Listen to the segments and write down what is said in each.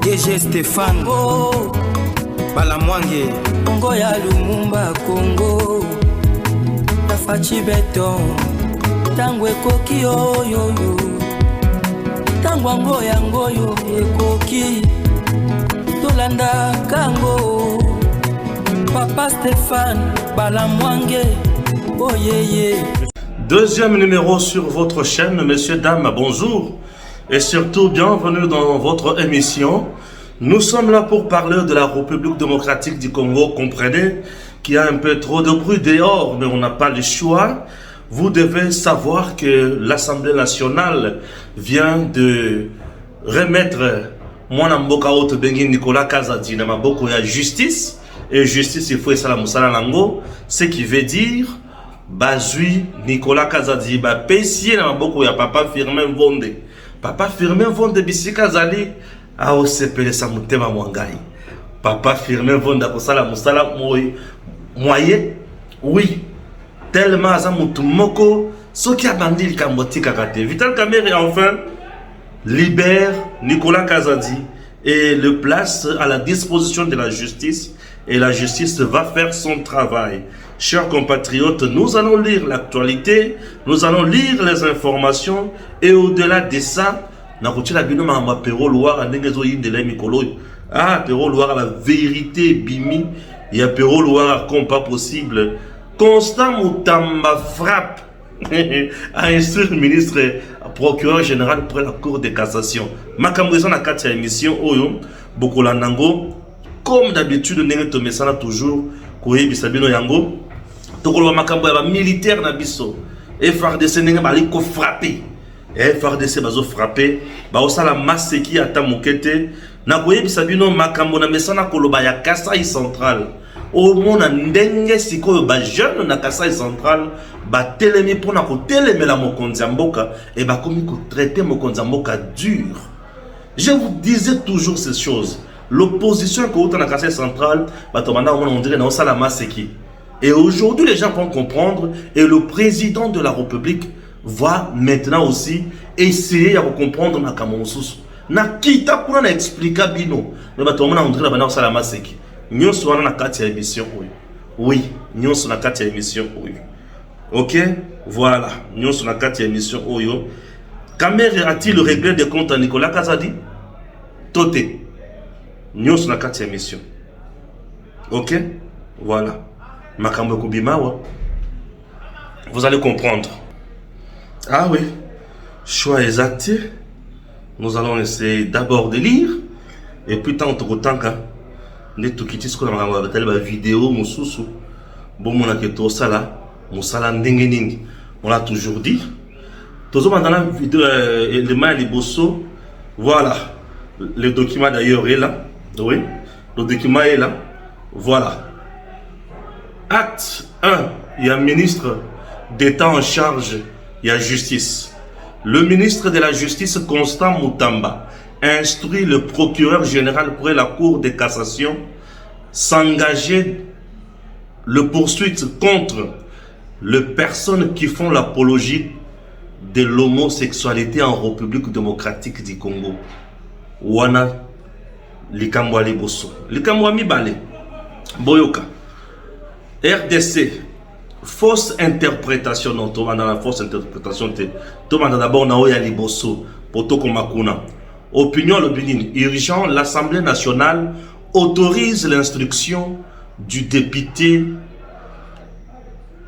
DG Stéphane Balamwange Congo ya Lumumba Congo Tafachi Beton Tangwe koki oyoyo Tangwa ngoya ngoyo ekoki Tolanda kango Papa Stéphane Balamwange Oh yeah. Deuxième numéro sur votre chaîne, messieurs, dames, bonjour. Et surtout, bienvenue dans votre émission. Nous sommes là pour parler de la République démocratique du Congo. Comprenez qu'il y a un peu trop de bruit dehors, mais on n'a pas le choix. Vous devez savoir que l'Assemblée nationale vient de remettre Mwana Mboka Oto Bengi Nicolas Kazadi na maboko ya justice. Et justice, il faut essayer la lango, ce qui veut dire Bazui Nicolas Kazadi ba pesier na maboko ya papa Firmin Vonde. Papa Firmin Vonde bisika zali a osepele sa mutema mwangai. Papa Firmin Vonde akosala musala moyen. Oui. Tellement aza mutu moko soki abandi likambotika kate. Vital Kamerhe enfin libère Nicolas Kazadi et le place à la disposition de la justice. Et la justice va faire son travail. Chers compatriotes, nous allons lire l'actualité, nous allons lire les informations, et au-delà de ça, la vérité bimi, il y a Péro Loire comme pas possible. Constant Moutamba frappe à instruire le ministre procureur général pour la Cour de cassation. Makambouzan a 4 émissions, Oyo, Bokolanango. Comme d'habitude, nous avons toujours Koye Bisabino Yango. Tokolo makambo ya militaire na biso. FARDC nenga bali ko frapper. FARDC bazo frapper. Ba osala maseki ata mokete. Na Koye Bisabino makambo na mesana koloba ya Kasai Central. O mona ndenge sikoyo ba jeune na Kasai Central ba telemi pona ko telemela mokonzi mboka et ba komi ko traiter mokonzi mboka dur. Je vous disais toujours ces choses. L'opposition que vous avez Kasai Central, on dirait que c'est la masse qui. Et aujourd'hui, les gens vont comprendre et le président de la République va maintenant aussi essayer de comprendre ma Kamonsous. Na kita pour expliquer bino. Mais on dirait que c'est la masse qui. Nous sommes dans 4 émissions. Oui, nous sommes dans 4 émissions. Ok, voilà. Nous sommes dans 4 émissions. Kamerhe a-t-il réglé des comptes à Nicolas Kazadi? Toté. Nous sommes dans 4 émissions. Ok? Voilà. Makambo Kubimawa. Vous allez comprendre. Ah oui. Choix exact. Nous allons essayer d'abord de lire. Et puis tant que nous avons une vidéo, Moussousou. Bon, on a que tout ça là. Moussala Ndengening. On l'a toujours dit. Tout dans la vidéo, le mail est bosso. Voilà. Le document d'ailleurs est là. Oui, le document est là. Voilà. Acte 1, il y a un ministre d'État en charge, il y a justice. Le ministre de la Justice, Constant Moutamba, instruit le procureur général pour la Cour de cassation s'engager le poursuite contre les personnes qui font l'apologie de l'homosexualité en République démocratique du Congo. Wana likambo ali boso likambo mibale boyoka RDC fausse interprétation non to dans la fausse interprétation to d'abord na oya liboso poto komakuna opinion le Bénin urgent l'Assemblée nationale autorise l'instruction du député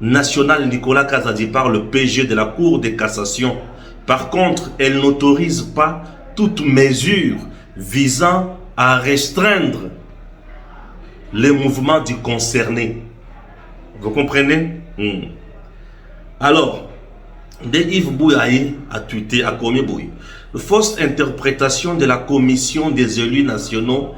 national Nicolas Kazadi par le PG de la Cour de cassation. Par contre, elle n'autorise pas toute mesure visant à restreindre les mouvements du concerné. Vous comprenez? Alors, Yves Bouyaï a tweeté à Komi Bouy. Fausse interprétation de la commission des élus nationaux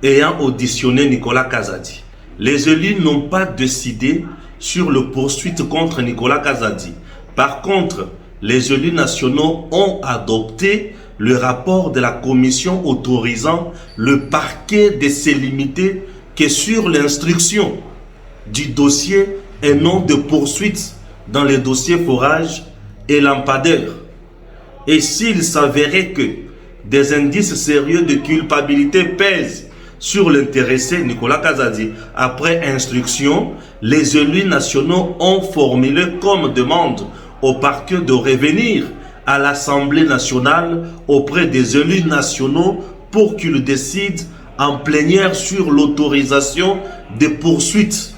ayant auditionné Nicolas Kazadi. Les élus n'ont pas décidé sur le poursuite contre Nicolas Kazadi. Par contre, les élus nationaux ont adopté le rapport de la commission autorisant le parquet de se limiter que sur l'instruction du dossier et non de poursuite dans les dossiers forage et lampadaires. Et s'il s'avérait que des indices sérieux de culpabilité pèsent sur l'intéressé Nicolas Kazadi. Après instruction, les élus nationaux ont formulé comme demande au parquet de revenir à l'Assemblée nationale auprès des élus nationaux pour qu'ils décident en plénière sur l'autorisation des poursuites.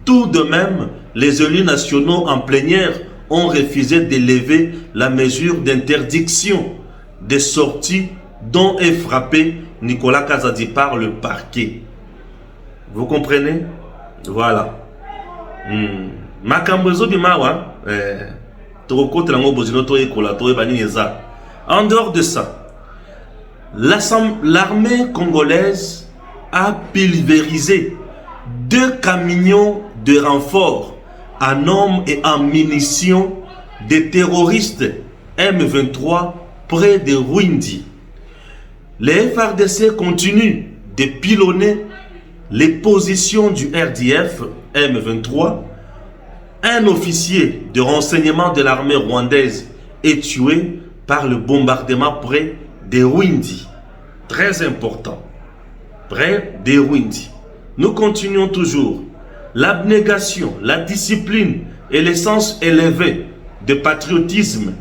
Tout de même, les élus nationaux en plénière ont refusé d'élever la mesure d'interdiction des sorties dont est frappé Nicolas Kazadi par le parquet. Vous comprenez? Voilà. En dehors de ça, l'armée congolaise a pulvérisé 2 camions de renfort en hommes et en munitions des terroristes M23 près de Rwindi. Les FARDC continuent de pilonner les positions du RDF M23. Un officier de renseignement de l'armée rwandaise est tué par le bombardement près de Rwindi. Très important. Près de Rwindi. Nous continuons toujours. L'abnégation, la discipline et l'essence élevée de patriotisme,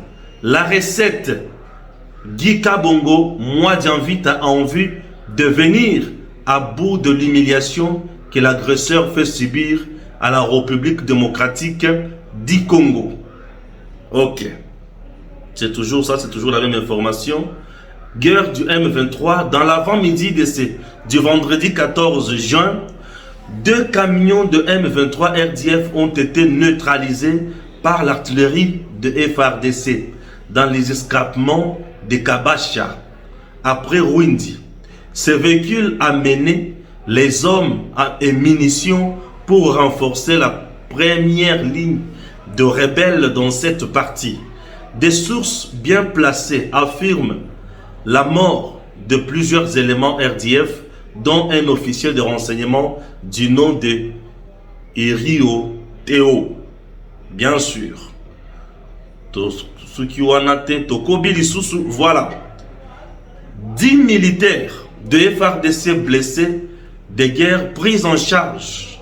la recette Guy Kabongo, moi j'invite à envie de venir à bout de l'humiliation que l'agresseur fait subir à la République démocratique du Congo. Ok. C'est toujours ça, c'est toujours la même information. Guerre du M23 dans l'avant-midi du vendredi 14 juin. 2 camions de M23 RDF ont été neutralisés par l'artillerie de FARDC dans les escarpements de Kabacha, après Rwindi. Ces véhicules amenaient les hommes et munitions pour renforcer la première ligne de rebelles dans cette partie. Des sources bien placées affirment la mort de plusieurs éléments RDF, dont un officier de renseignement du nom de Irio Théo. Bien sûr. Voilà. 10 militaires de FARDC blessés de guerre pris en charge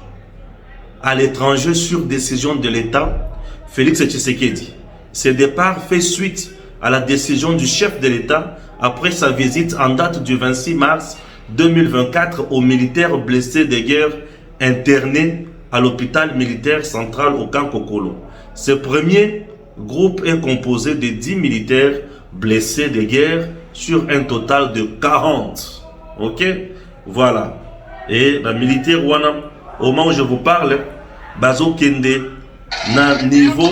à l'étranger sur décision de l'État, Félix Tshisekedi. Ce départ fait suite à la décision du chef de l'État après sa visite en date du 26 mars 2024 aux militaires blessés de guerre internés à l'hôpital militaire central au camp Kokolo. Ce premier groupe est composé de 10 militaires blessés de guerre sur un total de 40. Ok? Voilà. Et la militaire Wana, au moment où je vous parle, Bazo Kende, na niveau.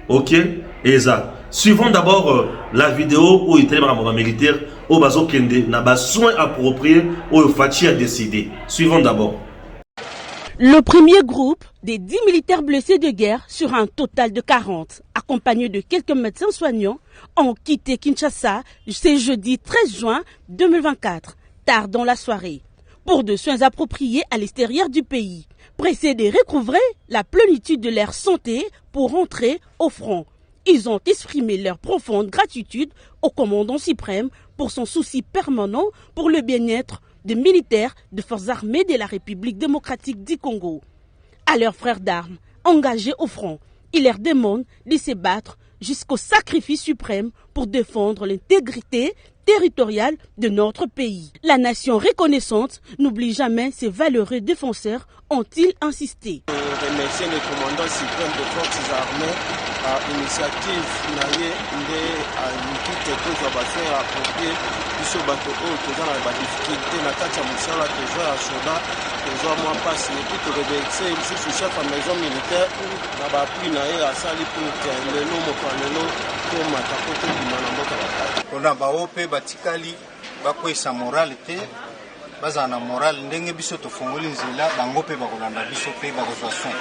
Ok? Et ça. Suivons d'abord la vidéo où il était militaire au Bazo Kende, n'a pas soin approprié où Fachi a décidé. Suivons d'abord. Le premier groupe des 10 militaires blessés de guerre sur un total de 40, accompagnés de quelques médecins soignants, ont quitté Kinshasa ce jeudi 13 juin 2024, tard dans la soirée, pour de soins appropriés à l'extérieur du pays, pressés de recouvrer la plénitude de leur santé pour rentrer au front. Ils ont exprimé leur profonde gratitude au commandant suprême pour son souci permanent pour le bien-être des militaires des forces armées de la République démocratique du Congo. À leurs frères d'armes, engagés au front, il leur demande de se battre jusqu'au sacrifice suprême pour défendre l'intégrité territoriale de notre pays. La nation reconnaissante n'oublie jamais ses valeureux défenseurs, ont-ils insisté. Remercier le commandant suprême des forces armées à l'initiative naie de l'unité de bassin approprié biso bato oyo toza na ba difficulté na kati ya mosala toza ya soda toza mwa mpasi epuis toremercie lisusu chef ya maison militaire na bapui na ye asali pour ke lelo moto ya lelo tomata po tobima na mboka bakati mpona bao mpe batikali bakwesa morale te bazala na morale ndenge biso tofungoli nzela bango mpe bakolanda biso mpe bakozwa son.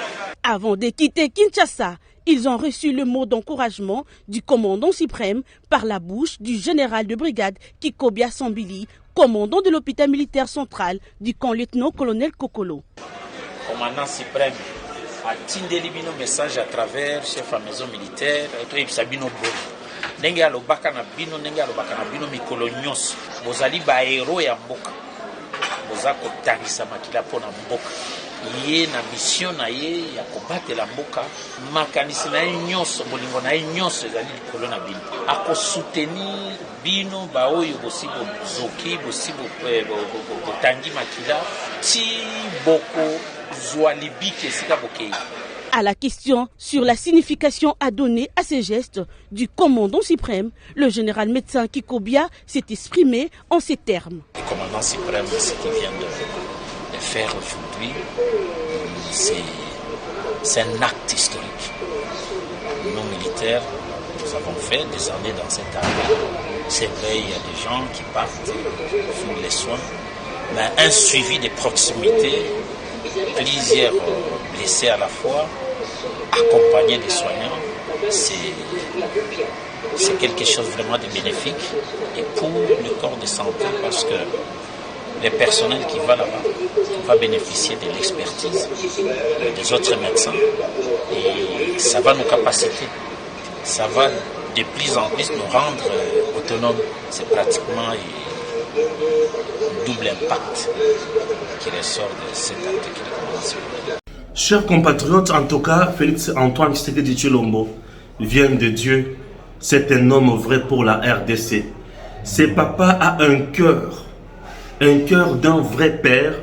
Avant de quitter Kinshasa, ils ont reçu le mot d'encouragement du commandant suprême par la bouche du général de brigade Kikobia Sambili, commandant de l'hôpital militaire central du camp lieutenant-colonel Kokolo. Commandant suprême a tindeli bino message à travers chef à maison militaire et Sabino Boni. ndenge alobaka na bino ndenge alobaka na bino mikolo nyonso bozali bahero ya mboka boza kotangisa makila mpo na mboka ye na mission na ye ya kobatela mboka makanisi na ye nyonso bolingo na ye nyonso ezali likolo na bino akosoutenir bino baoyo bosi bozoki bosi botangi makila ti boko zwa libiki esika bokei. À la question sur la signification à donner à ces gestes du commandant suprême, le général médecin Kikobia s'est exprimé en ces termes. Le commandant suprême, ce qu'il vient de faire aujourd'hui, c'est un acte historique. Nous, militaires, nous avons fait des années dans cette armée. C'est vrai, il y a des gens qui partent sur les soins, mais un suivi de proximité, plusieurs blessés à la fois, accompagner des soignants, c'est quelque chose vraiment de bénéfique et pour le corps de santé parce que le personnel qui va là-bas va bénéficier de l'expertise des autres médecins et ça va nous capaciter, ça va de plus en plus nous rendre autonomes. C'est pratiquement un double impact qui ressort de cet acte qui commence. Chers compatriotes, en tout cas, Félix Antoine Tshisekedi Tshilombo vient de Dieu. C'est un homme vrai pour la RDC. Ce papa a un cœur d'un vrai père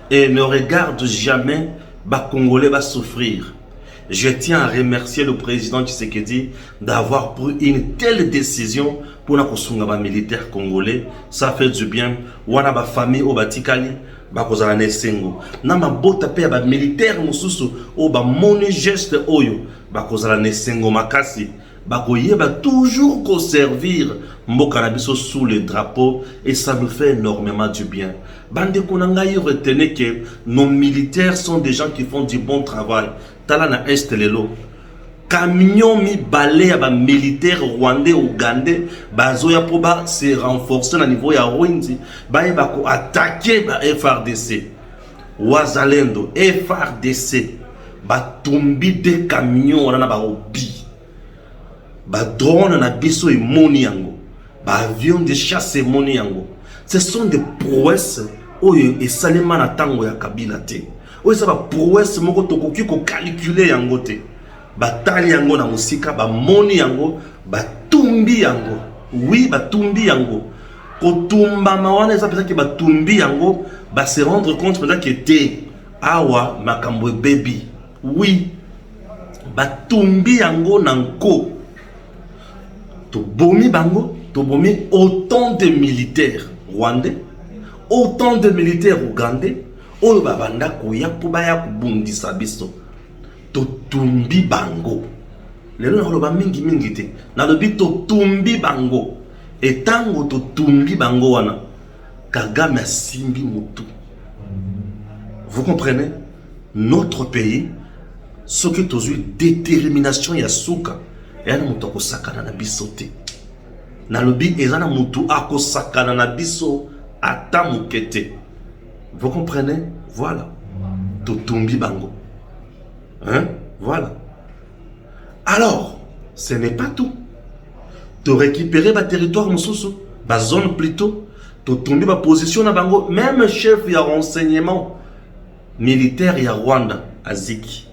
et ne regarde jamais les Congolais va souffrir. Je tiens à remercier le président Tshisekedi d'avoir pris une telle décision pour les militaires congolais. Ça fait du bien. Wana ba famille au Batikali. Bakozala nesengo na mabota pe ba militaire mususu o ba moni geste oyo bakozala nesengo makasi bakoyeba toujours ko servir mboka na biso sous le drapeau et ça nous fait énormément du bien. Bande konanga yo retenez que nos militaires sont des gens qui font du bon travail. Tala na est lelo camion mi balé ya ba militaire rwandais ougandais bazoya po ba se renforcer na niveau ya Rwindi ba ko attaquer ba FRDC Wazalendo FRDC ba tumbi de camions wana ba obi ba drone na biso emoni yango ba avion de chasse emoni yango. Ce sont des prouesses oyo esalema na tango ya Kabila te oyo ça ba prouesse moko tokoki ko calculer yango te. Batali yango na musika ba moni yango batumbi yango oui batumbi yango kotumba mawana eza pesa ki batumbi yango ba se rendre compte peut-être que te awa makambo baby oui batumbi yango nanko to bomi bango to bomi autant de militaires rwandais autant de militaires ougandais oyo babanda koya po baya kubundisa biso to tumbi bango lelo na loba mingi mingi te na lobi to tumbi bango etango to tumbi bango wana Kagame asimbi mutu. Vous comprenez? Notre pays ce que tu as détermination ya suka et na mutu akosakana na biso te na lobi ezana mutu akosakana na biso ata mukete. Vous comprenez? Voilà to tumbi bango. Hein? Voilà. Alors, ce n'est pas tout. Tu récupérer ma territoire, mon sous, ma zone plutôt, tu tomber ma position à Bango, même chef il y a renseignement militaire il y a Rwanda, Aziki,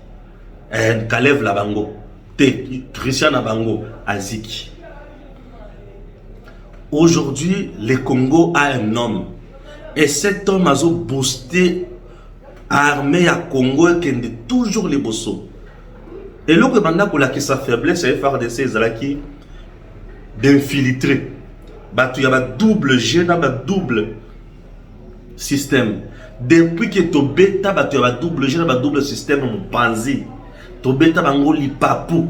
Kalev la Bango, Christian à Bango, Aziki. Aujourd'hui, le Congo a un homme, et cet homme a boosté armée à Congo et qui est toujours les bossos. Et là que banda pour la qui sa faiblesse c'est faire de ces alaki d'infiltrer. Bah tu y a un double gène, un double système. Depuis que tu bêta bah tu as un double gène, un double système mon panzi. Tu bêta bango li papu,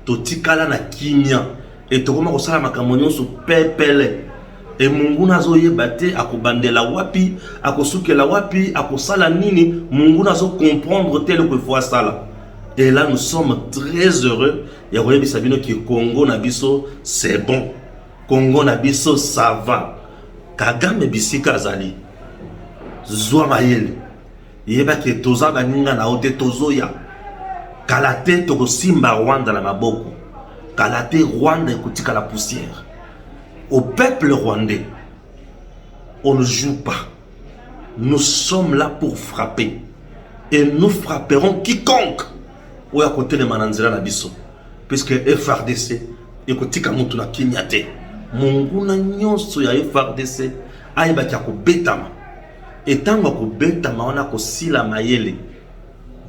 tu tikala na kimia et tu comment ça la makamonyo sur pepele. Et mungu nazo yebate akobandela wapi akosukela wapi akosala nini mungu nazo comprendre tel que fois ça là. Et là nous sommes très heureux ya koyebi sabino ki Congo na biso c'est bon Congo na biso ça va Kagame bisika azali zwa mayele yeba ke toza baninga na ote tozoya kalate to simba Rwanda na maboko Kalate Rwanda écoute la poussière. Au peuple rwandais, on ne joue pas. Nous sommes là pour frapper. Et nous frapperons quiconque ou à côté de Mananzela Nabiso. Puisque FRDC, écoute Kamutu na Kinyate. Munguna nyonso ya FRDC, aïba kia ko betama. Et tant ko betama, on a ko sila mayele.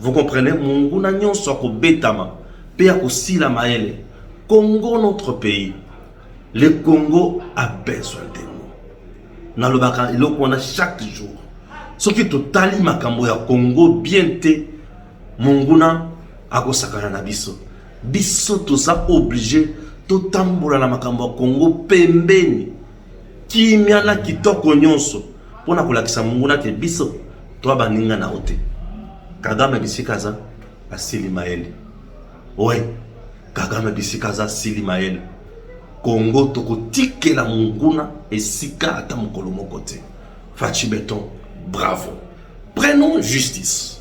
Vous comprenez? Munguna nyonso ko betama. Pe ko sila mayele. Congo, notre pays. Le Congo a besoin de nous. Dans le Baka, il y a chaque jour. Ce qui est totalement makambo ya Congo, bien te, Munguna, a sakana na biso. Biso tout ça obligé, tout tamboula na makambo ya Congo, pembeni. Kimiana kitoko nyonso. Pona kolakisa Munguna ke biso, toi baninga na ote. Kagame bisikaza, asili maele. Ouais, Kagame bisikaza, asili maele. Congo toko tike la Munguna et sika ata mokolo moko te. Fachi Beton, bravo. Prenons justice.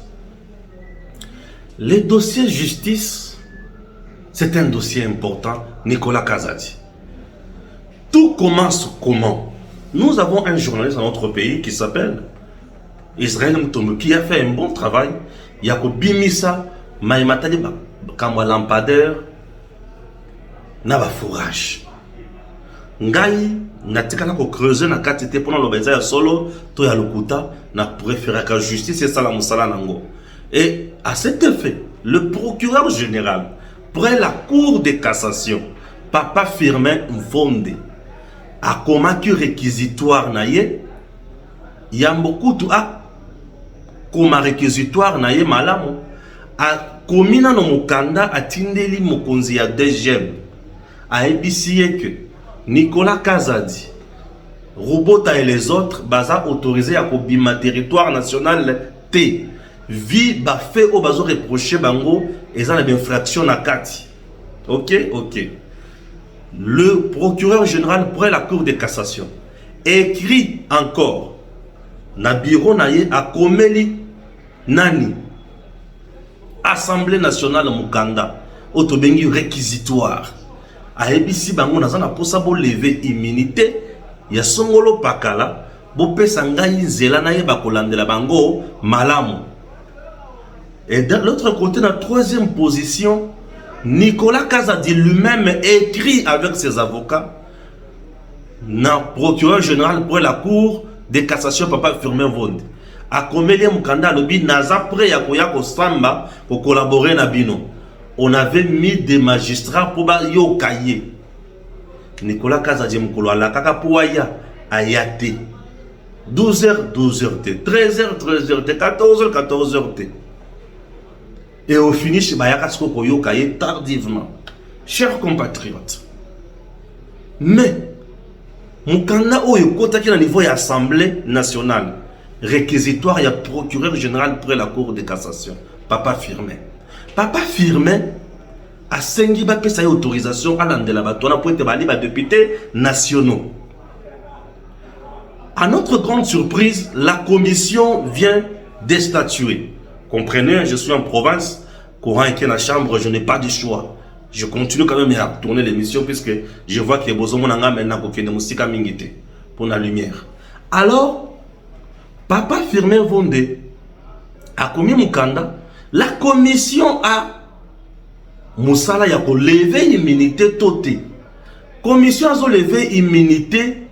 Le dossier justice, c'est un dossier important. Nicolas Kazadi. Tout commence comment? Nous avons un journaliste dans notre pays qui s'appelle Israël Mtombo, qui a fait un bon travail. Il y a Bimisa, Maïmatali, Kamwa Lampadaire, Naba Fourage. Ngai, natika ko creuser na katite pendant le beza ya solo, to ya lokuta, na préféré que justice et ça la musala nango. Et à cet effet, le procureur général, près la cour de cassation, Papa Firmin Mfonde, a commis réquisitoire naye, y a beaucoup de comme réquisitoire naye malamu, a commis na no mukanda atindeli mokonzi ya DGM, a ébissé que Nicolas Kazadi, Robota et les autres, baza autorisé à kobima territoire national T. Vi ba fait au bazo reproché bango et ça l'infraction na kati. Ok. Le procureur général près la cour de cassation écrit encore na bureau naye a komeli nani Assemblée nationale Mukanda autobengi réquisitoire. A ebisi bango nazana posa bo lever immunité ya songolo pakala bo pesa ngai nzela na yeba kolandela bango malamu. Et de l'autre côté, dans la troisième position, Nicolas Kazadi lui-même écrit avec ses avocats na procureur général pour la cour de cassation Papa Firmin Mfonde. A Komelia Mukanda lobi naza prêt ya koya ko samba pour collaborer na bino. On avait mis des magistrats pour yo kaye. Nicolas Kazadi mukolo ala kaka pouaya ayate. 12h, 12h, 13h, 13h, 14h, 14h. Et au finish, bayakasko koyo kaye tardivement. Chers compatriotes, mais Mukanda oyo kota ki na niveau ya Assemblée nationale, réquisitoire ya procureur général pour la cour de cassation, Papa Firmin. Papa Firmin a sengi ba pesa autorisation à l'andela batona pour être bali ba députés nationaux. À notre grande surprise, la commission vient de statuer. Comprenez, je suis en province, courant et qui est la chambre, je n'ai pas de choix. Je continue quand même à tourner l'émission puisque je vois que les besoins maintenant pour la lumière. Alors, Papa Firmin Mfonde a commis Mukanda. La commission a Moussala ya ko lever immunité toté. Commission a lever immunité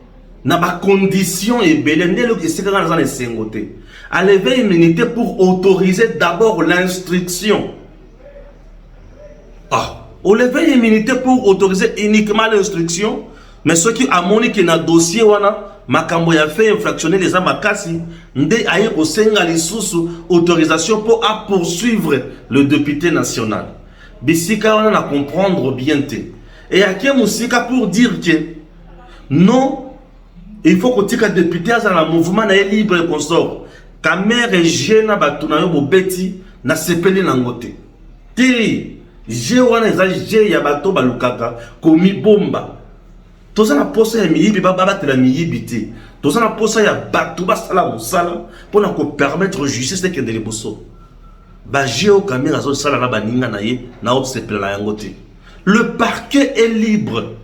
na ba condition et belende le c'est quand dans les sengoté. A lever immunité pour autoriser d'abord l'instruction. On lever immunité pour autoriser uniquement l'instruction, mais ceux qui a monique na dossier wana makambo ya fait infractionner les amakasi nde aye ko senga lisusu autorisation pour poursuivre le député national. Bisika wana na comprendre bien te. Et à qui musika pour dire que non, il faut que tika député à la mouvement na libre et consort. Kamere jena batuna yo bobeti na sepeli nangote. Tiri je wana eza je ya bato balukaka komi bomba. Toza na posa ya miyibi babatela miyibi te. Toza na posa ya bato basala mosala pona ko permettre justice que de liboso. Ba je o kamera zo sala na baninga na ye na obsepela yango te. Le parquet est libre.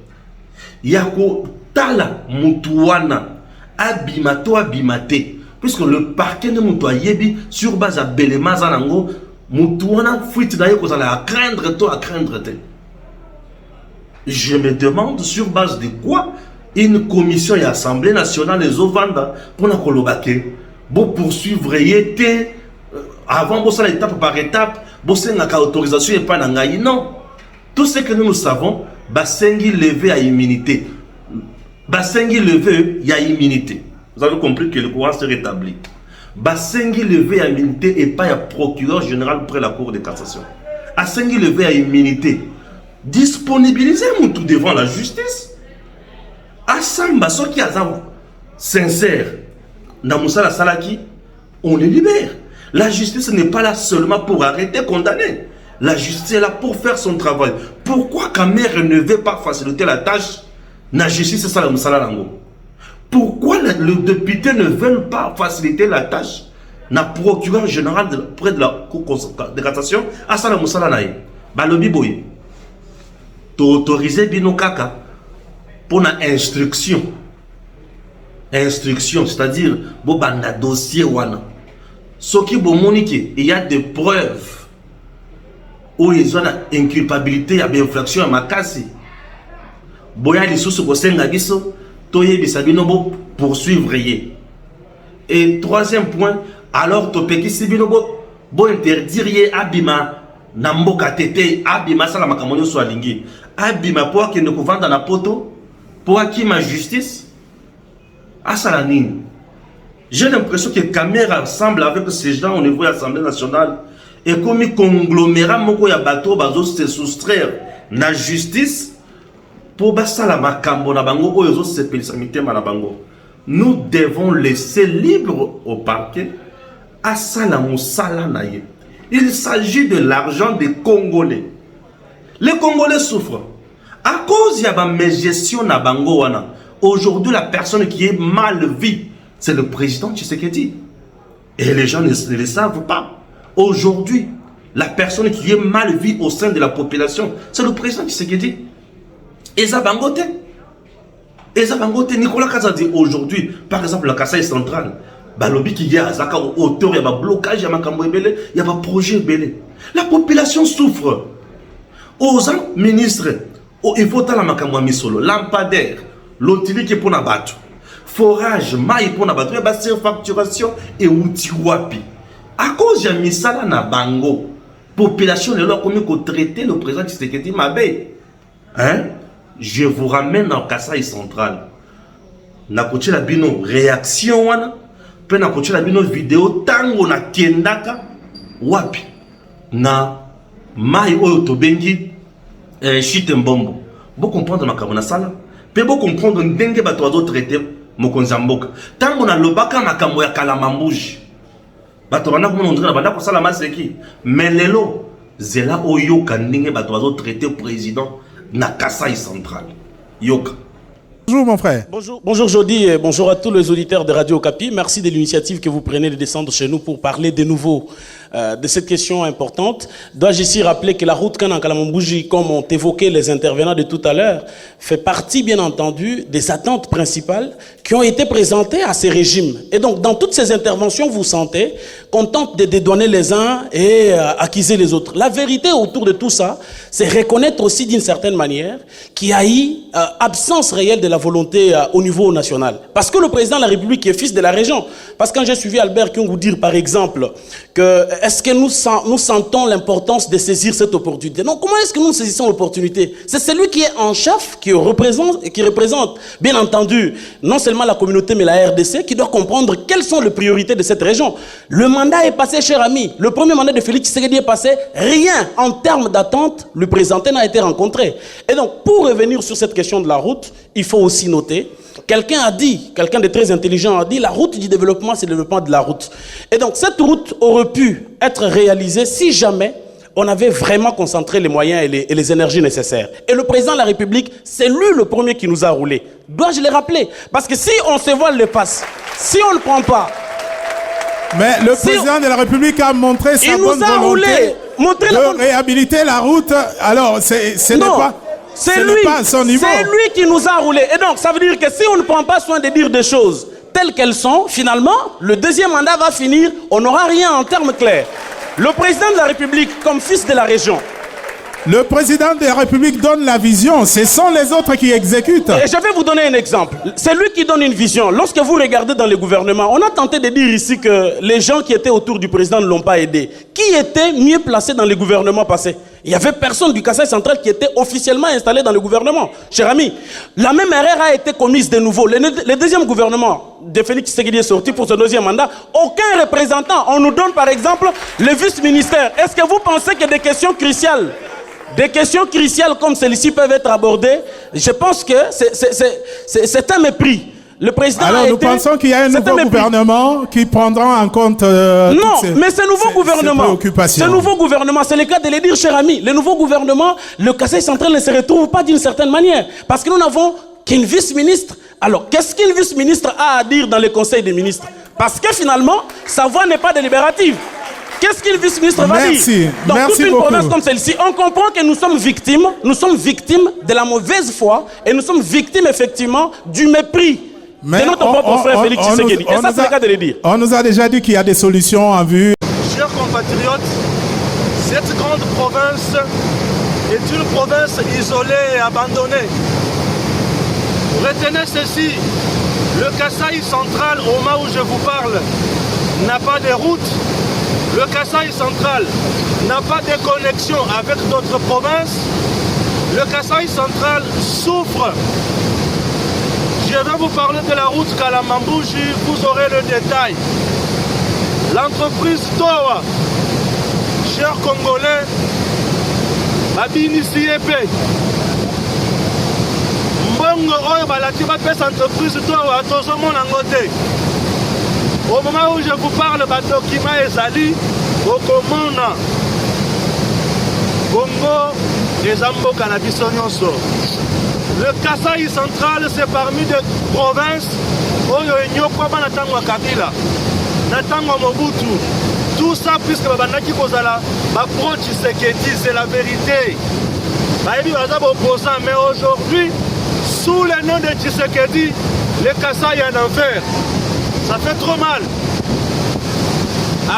Yako tala mutuana abimato abimate. Puisque le parquet de mutua yebi sur base à belema zanango mutuana fuite d'ailleurs qu'on a à craindre toi à craindre te. Je me demande sur base de quoi une commission et assemblée nationale les ovanda pour la kolobake pour poursuivre yete avant pour ça étape par étape pour ça n'a autorisation et pas n'angaï non. Tout ce que nous savons, Bassengi levé à immunité. Bassengi levé, il y a immunité. Vous avez compris que le courant se rétablit. Bassengi levé à immunité et pas à procureur général près la Cour de cassation. Bassengi levé à immunité. Disponibilisez-nous tout devant la justice. Assamba, ceux qui sont sincères, dans Moussala Salaki, on les libère. La justice n'est pas là seulement pour arrêter, condamner. La justice est là pour faire son travail. Pourquoi Kamer ne veut pas faciliter la tâche? La justice, c'est ça la Moussala Lango. Pourquoi le député ne veut pas faciliter la tâche? Na procureur général près de la Cour de cassation, à ça la Moussala Naï. Balobi Boy. T'autoriser Bino Kaka pour la instruction. Instruction, c'est-à-dire, bon, banda dossier wana. Ce qui est bon, il y a des preuves où ils ont une inculpabilité, il y a une infraction à ma casse. Boya les sous au sein de toye bisabino bo poursuivre. Et troisième point, alors topeki sibino bo interdire abima namboka tete abima sala makamonyo so alingi abima pour que ne vendre na poto pour qui ma justice asalanine. J'ai l'impression que Caméra semble avec ces gens au niveau de l'Assemblée nationale et comme il conglomérat moko ya bateau bazo se soustraire na justice pour basa la makambo na bango oyo se pelisamité na bango. Nous devons laisser libre au parquet à sala musala na ye. Il s'agit de l'argent des Congolais. Les Congolais souffrent à cause ya ba gestion na bango wana. Aujourd'hui la personne qui est mal vue c'est le président Tshisekedi. Et les gens ne le savent pas. Aujourd'hui, la personne qui est mal vue au sein de la population, c'est le président Tshisekedi. Eza Bangote. Eza Bangote, Nicolas Kazadi, aujourd'hui, par exemple, la Kasaï centrale, Balobi qui y a Zaka auteur, il y a un blocage, il y a un cambo belé, il y a un projet belé. La population souffre. Aux ministres, il faut la makamwa misolo, lampadaire, l'otili qui est pour nabattre. Forage, maï pour nabattre, il y a facturation et outil wapi. À cause de misala na bango, population de leur commune qu'on traité le président Tshisekedi Mabé. Hein? Je vous ramène en Kasaï central. Na koche la bino réaction wana, pe na koche la bino vidéo tango na kendaka wapi. Na maï oyo tobengi chite mbombo. Vous comprendre ma kamona sala? Pe vous comprendre ndenge bato azo traité mokonzamboka. Tango na lobaka makambo ya kalamambuji. Bato bana kuma ondira bana ko sala maseki. Mais lelo zela oyo kandenge bato azo traité président na Kasaï central. Yoka. Bonjour mon frère. Bonjour Jody et bonjour à tous les auditeurs de Radio Okapi. Merci de l'initiative que vous prenez de descendre chez nous pour parler de nouveau de cette question importante. Dois-je ici rappeler que la route Kanan-Kalamambouji, comme ont évoqué les intervenants de tout à l'heure, fait partie bien entendu des attentes principales qui ont été présentées à ces régimes. Et donc dans toutes ces interventions, vous sentez qu'on tente de dédouaner les uns et accuser les autres. La vérité autour de tout ça, c'est reconnaître aussi d'une certaine manière qu'il y a eu absence réelle de la volonté au niveau national. Parce que le président de la République est fils de la région. Parce que quand j'ai suivi Albert Kyungu dire par exemple que est-ce que nous sentons l'importance de saisir cette opportunité? Non, comment est-ce que nous saisissons l'opportunité? C'est celui qui est en chef, qui représente bien entendu non seulement la communauté mais la RDC, qui doit comprendre quelles sont les priorités de cette région. Le mandat est passé, cher ami. Le premier mandat de Félix Tshisekedi est passé. Rien en termes d'attente lui présenté n'a été rencontré. Et donc pour revenir sur cette question de la route, il faut aussi noter, quelqu'un de très intelligent a dit, la route du développement, c'est le développement de la route. Et donc, cette route aurait pu être réalisée si jamais on avait vraiment concentré les moyens et les énergies nécessaires. Et le président de la République, c'est lui le premier qui nous a roulé. Dois-je le rappeler? Parce que si on se voile le face, si on ne prend pas... Mais le président de la République a montré sa bonne volonté Montrez de réhabiliter la route. Alors, ce n'est pas... C'est lui, pas à son niveau. c'est lui qui nous a roulé. Et donc, ça veut dire que si on ne prend pas soin de dire des choses telles qu'elles sont, finalement, le deuxième mandat va finir, on n'aura rien en termes clairs. Le président de la République, comme fils de la région, le président de la République donne la vision, ce sont les autres qui exécutent. Et je vais vous donner un exemple. C'est lui qui donne une vision. Lorsque vous regardez dans le gouvernement, on a tenté de dire ici que les gens qui étaient autour du président ne l'ont pas aidé. Qui était mieux placé dans le gouvernement passé? Il n'y avait personne du Kasaï central qui était officiellement installé dans le gouvernement. Cher ami, la même erreur a été commise de nouveau. Le deuxième gouvernement de Félix Tshisekedi est sorti pour ce deuxième mandat. Aucun représentant. On nous donne par exemple le vice-ministère. Est-ce que vous pensez que des questions cruciales comme celles-ci peuvent être abordées? Je pense que c'est un mépris. Le président alors nous pensons qu'il y a un nouveau gouvernement qui prendra en compte mais ce nouveau gouvernement, c'est le cas de le dire, cher ami. Le nouveau gouvernement, le Kasaï central ne se retrouve pas d'une certaine manière. Parce que nous n'avons qu'une vice-ministre. Alors, qu'est-ce qu'une vice-ministre a à dire dans le conseil des ministres? Parce que finalement, sa voix n'est pas délibérative. Qu'est-ce qu'une vice-ministre va dire? Dans toute une province comme celle-ci, on comprend que nous sommes victimes de la mauvaise foi et nous sommes victimes effectivement du mépris de notre propre frère Félix Tshisekedi. Et ça, c'est le cas de le dire. On nous a déjà dit qu'il y a des solutions en vue. Chers compatriotes, cette grande province est une province isolée et abandonnée. Retenez ceci, le Kasaï central, au moment où je vous parle, n'a pas de route. Le Kasaï central n'a pas de connexion avec d'autres provinces. Le Kasaï central souffre. Je vais vous parler de la route Kalamambouji, vous aurez le détail. L'entreprise Towa, chers Congolais, Abini Siepé, Mbongo Oyo Balati Bapes entreprise Towa, Tozomo Nangote. Au moment où je vous parle, le document est sali au Komona. Congo, les Ambo Canabisonyoso. Le Kasaï central, c'est parmi des provinces où il n'y a pas de Kabila, Natangwa Mobutu. Tout ça, puisque Babanaki Kozala, Bapro Tshisekedi, c'est la vérité. Mais aujourd'hui, sous le nom de Tshisekedi, le Kasaï est en enfer. Ça fait trop mal.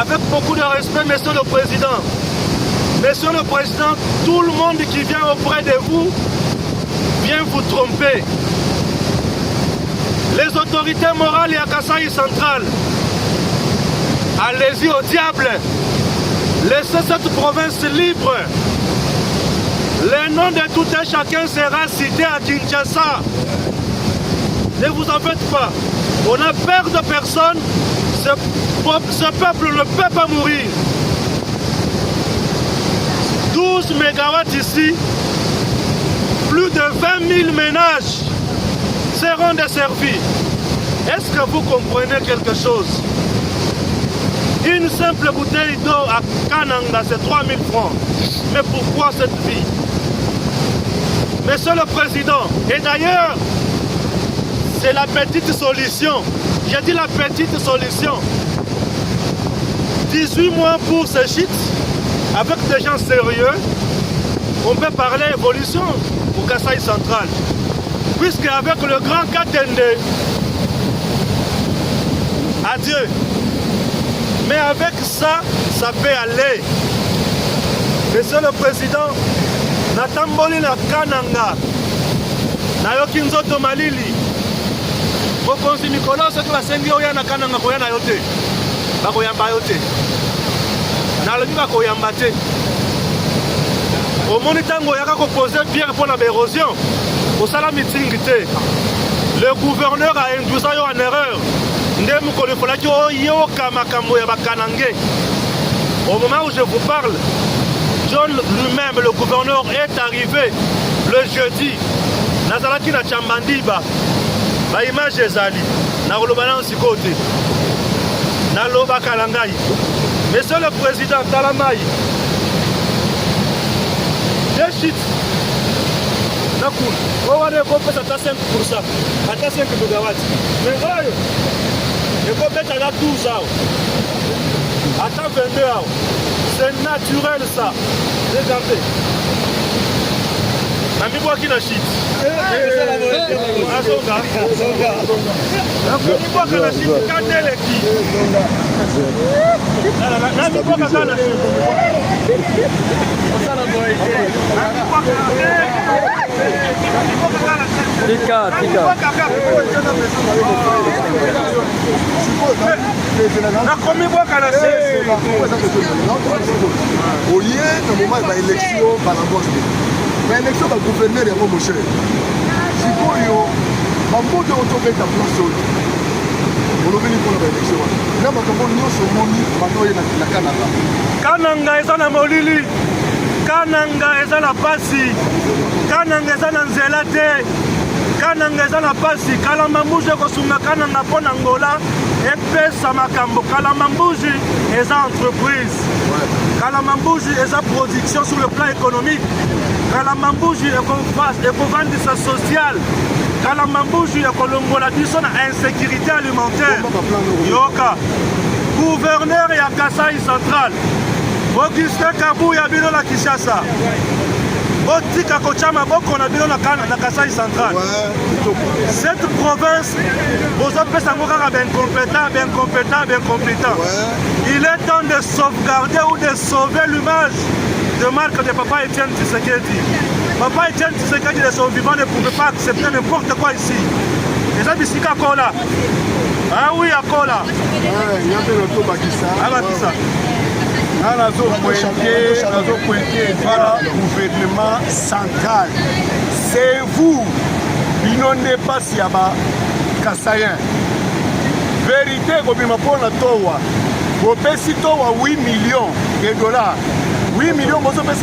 Avec beaucoup de respect, Monsieur le Président. Monsieur le Président, tout le monde qui vient auprès de vous vient vous tromper. Les autorités morales et à Kasaï central, allez-y au diable. Laissez cette province libre. Le nom de tout un chacun sera cité à Kinshasa. Ne vous en faites pas. On a peur de personne. Ce peuple ne peut pas mourir. 12 mégawatts ici, plus de 20 000 ménages seront desservis. Est-ce que vous comprenez quelque chose? Une simple bouteille d'eau à Kananga, c'est 3 000 francs. Mais pourquoi cette vie? Monsieur le Président, et d'ailleurs, c'est la petite solution. J'ai dit la petite solution. 18 mois pour ce shit, avec des gens sérieux, on peut parler évolution au Kasaï central. Puisque avec le grand Katende, adieu. Mais avec ça, ça peut aller. Monsieur le Président, Natamboli na Kananga, Nayoki Nzoto Malili, Mokonzi Mikolo, ce que la Sengi Oya na Kananga Koyana Yote, Bakoyamba Yote, Nalobi Bakoyamba Te. Au Monitango Yaka ko poser pierre pour la érosion, au Salam meeting te. Le gouverneur a induit ça en erreur. Ndem ko le folaki o yo kamakambo ya bakanangé. Au moment où je vous parle, John lui-même, le gouverneur, est arrivé le jeudi. Nazalaki na Chambandiba. Ba image ezali. Na kolobana nsikote. Na loba kalangai. Monsieur le Président Talamai. Des shit. Nakul. On va développer à 5%. À 5 mégawatts. Mais oyo. Et qu'on mette à 12 ans. À 22 ans. C'est naturel ça. Regardez. Ami bois qui la chute. Mais l'élection va gouverner les mon cher. Si vous ma mot de retrouver ta place sur on va venir pour l'élection. Là, ma campagne nous sommes moni, maintenant il y a la Canada. Kananga est na molili. Kananga est na pasi. Kananga est na nzelate. Kananga est na pasi. Kalamambuji ko sunga kananga pona ngola et pesa makambo. Kalamambuji est entreprise. Kalamambuji est production sur le plan économique. Kalamambuji est vendre sa sociale. Kalamambuji est kolongola biso na insécurité alimentaire. Yoka. Gouverneur ya Kasai Central. Augustin Kabou ya bino na Kinshasa. Otika kochama boko na bino na Kasai Central. Cette province, vous appelez ça bien compétent. Il est temps de sauvegarder ou de sauver l'image de marque de Papa Etienne Tshisekedi. Papa Etienne Tshisekedi, les survivants ne pouvaient pas accepter n'importe quoi ici. Les habitants à Kola. Ah oui, à Kola. Gouvernement central. C'est vous, Binonde Pasiaba, Kassayen. Vérité, comme il m'a pour la Towa. Vous payez 8 millions de dollars. 8 millions, vous payez 2%,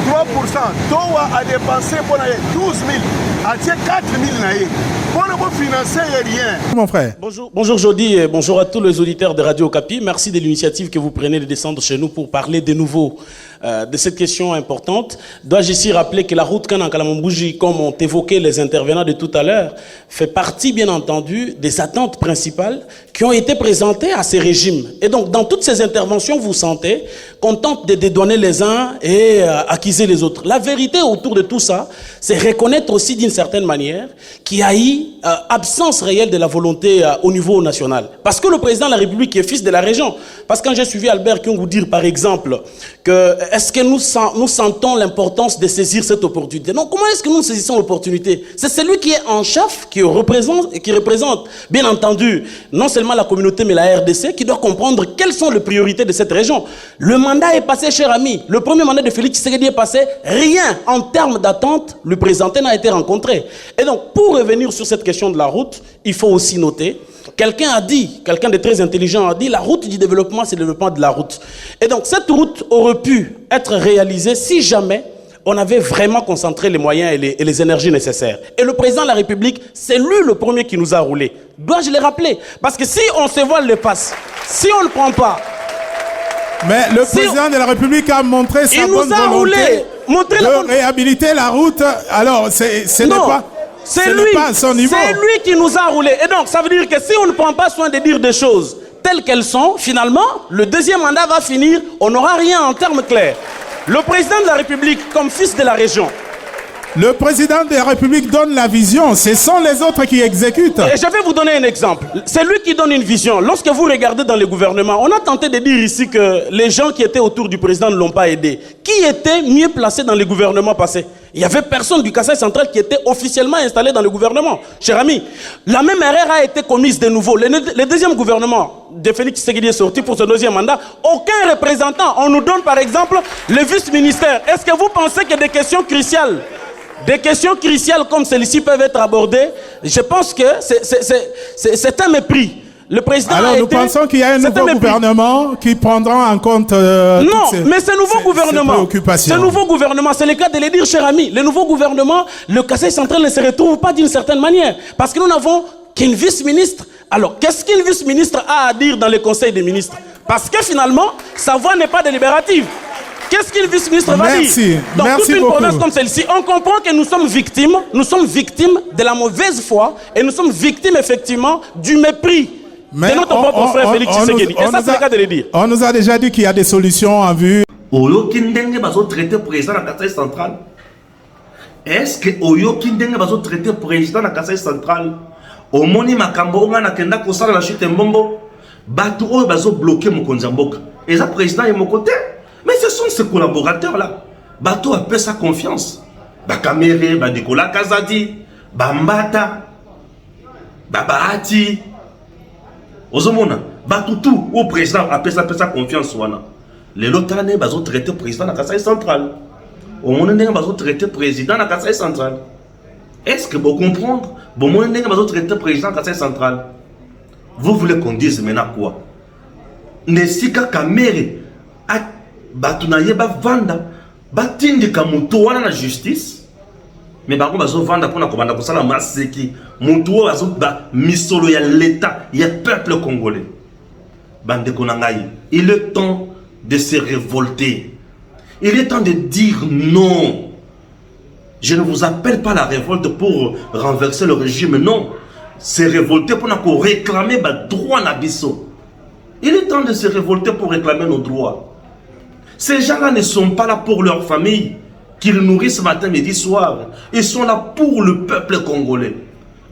3%. Towa a dépensé pour 12 000. A 4 000. Pour ne pas financer rien. Mon frère. Bonjour Jody et bonjour à tous les auditeurs de Radio Okapi. Merci de l'initiative que vous prenez de descendre chez nous pour parler de nouveau de cette question importante. Dois-je ici rappeler que la route Kanan-Kalamambouji, comme ont évoqué les intervenants de tout à l'heure, fait partie bien entendu des attentes principales qui ont été présentées à ces régimes. Et donc dans toutes ces interventions, vous sentez qu'on tente de dédouaner les uns et accuser les autres. La vérité autour de tout ça, c'est reconnaître aussi d'une certaine manière qu'il y a eu absence réelle de la volonté au niveau national. Parce que le président de la République est fils de la région. Parce que quand j'ai suivi Albert Kyungu dire par exemple que est-ce que nous sentons l'importance de saisir cette opportunité? Non, comment est-ce que nous saisissons l'opportunité? C'est celui qui est en chef, qui représente bien entendu non seulement la communauté mais la RDC, qui doit comprendre quelles sont les priorités de cette région. Le mandat est passé, cher ami. Le premier mandat de Félix Tshisekedi est passé. Rien en termes d'attente, le présenté n'a été rencontré. Et donc, pour revenir sur cette question de la route, il faut aussi noter, quelqu'un de très intelligent a dit, la route du développement, c'est le développement de la route. Et donc, cette route aurait pu être réalisée si jamais on avait vraiment concentré les moyens et les énergies nécessaires. Et le président de la République, c'est lui le premier qui nous a roulé. Dois-je le rappeler? Parce que si on se voile le passe, si on ne le prend pas... Mais le président de la République a montré sa bonne volonté de réhabiliter la route. Alors, ce n'est pas... C'est lui qui nous a roulé. Et donc, ça veut dire que si on ne prend pas soin de dire des choses telles qu'elles sont, finalement, le deuxième mandat va finir, on n'aura rien en termes clairs. Le président de la République, comme fils de la région... Le président de la République donne la vision, ce sont les autres qui exécutent. Et je vais vous donner un exemple. C'est lui qui donne une vision. Lorsque vous regardez dans le gouvernement, on a tenté de dire ici que les gens qui étaient autour du président ne l'ont pas aidé. Qui était mieux placé dans le gouvernement passé? Il n'y avait personne du Kasaï central qui était officiellement installé dans le gouvernement. Cher ami, la même erreur a été commise de nouveau. Le deuxième gouvernement de Félix Tshisekedi est sorti pour ce deuxième mandat. Aucun représentant. On nous donne par exemple le vice-ministère. Est-ce que vous pensez que des questions cruciales comme celles-ci peuvent être abordées? Je pense que c'est un mépris. Le président Alors nous pensons qu'il y a un nouveau gouvernement qui prendra en compte mais ce nouveau gouvernement, c'est le cas de le dire, cher ami. Le nouveau gouvernement, le Kasaï central ne se retrouve pas d'une certaine manière. Parce que nous n'avons qu'une vice-ministre. Alors, qu'est-ce qu'une vice-ministre a à dire dans le conseil des ministres? Parce que finalement, sa voix n'est pas délibérative. Qu'est-ce qu'une vice-ministre va dire? Dans toute une province comme celle-ci, on comprend que nous sommes victimes de la mauvaise foi et nous sommes victimes effectivement du mépris C'est notre propre frère Félix Tshisekedi. Et ça, c'est le cas de le dire. On nous a déjà dit qu'il y a des solutions en vue. Oyoki ndenge bazo traiter président na Kasai central. Est-ce que Oyoki ndenge bazo traiter président na Kasai central? Omoni makambo nga na kenda kosala na chute mbombo. Bato oyo bazo bloquer mokonzi mboka. Et ça président est mon côté. Mais ce sont ces collaborateurs là. Bato a peu sa confiance. Ba Kamere, ba Nicolas Kazadi, ba Mbata, ba Bahati. Ozomona, bato tout au président a peu sa confiance wana. Les lotanés bazo traiter président na Kasai central. Au monde ndenge bazo traiter président na Kasai central. Est-ce que vous comprenez? Bon monde ndenge bazo traiter président na Kasai central. Vous voulez qu'on dise maintenant quoi? Nesika Kamere a bato na yeba vanda batindika mutu wana na justice. Mais bango bazo vanda pona komanda kosala maseki mutu bazo ba misolo ya l'état ya peuple congolais. Bande konangai, il est temps de se révolter. Il est temps de dire non. Je ne vous appelle pas la révolte pour renverser le régime, non. C'est révolter pour réclamer nos droits nabiso. Il est temps de se révolter pour réclamer nos droits. Ces gens-là ne sont pas là pour leur famille, qu'ils nourrissent matin, midi, soir. Ils sont là pour le peuple congolais.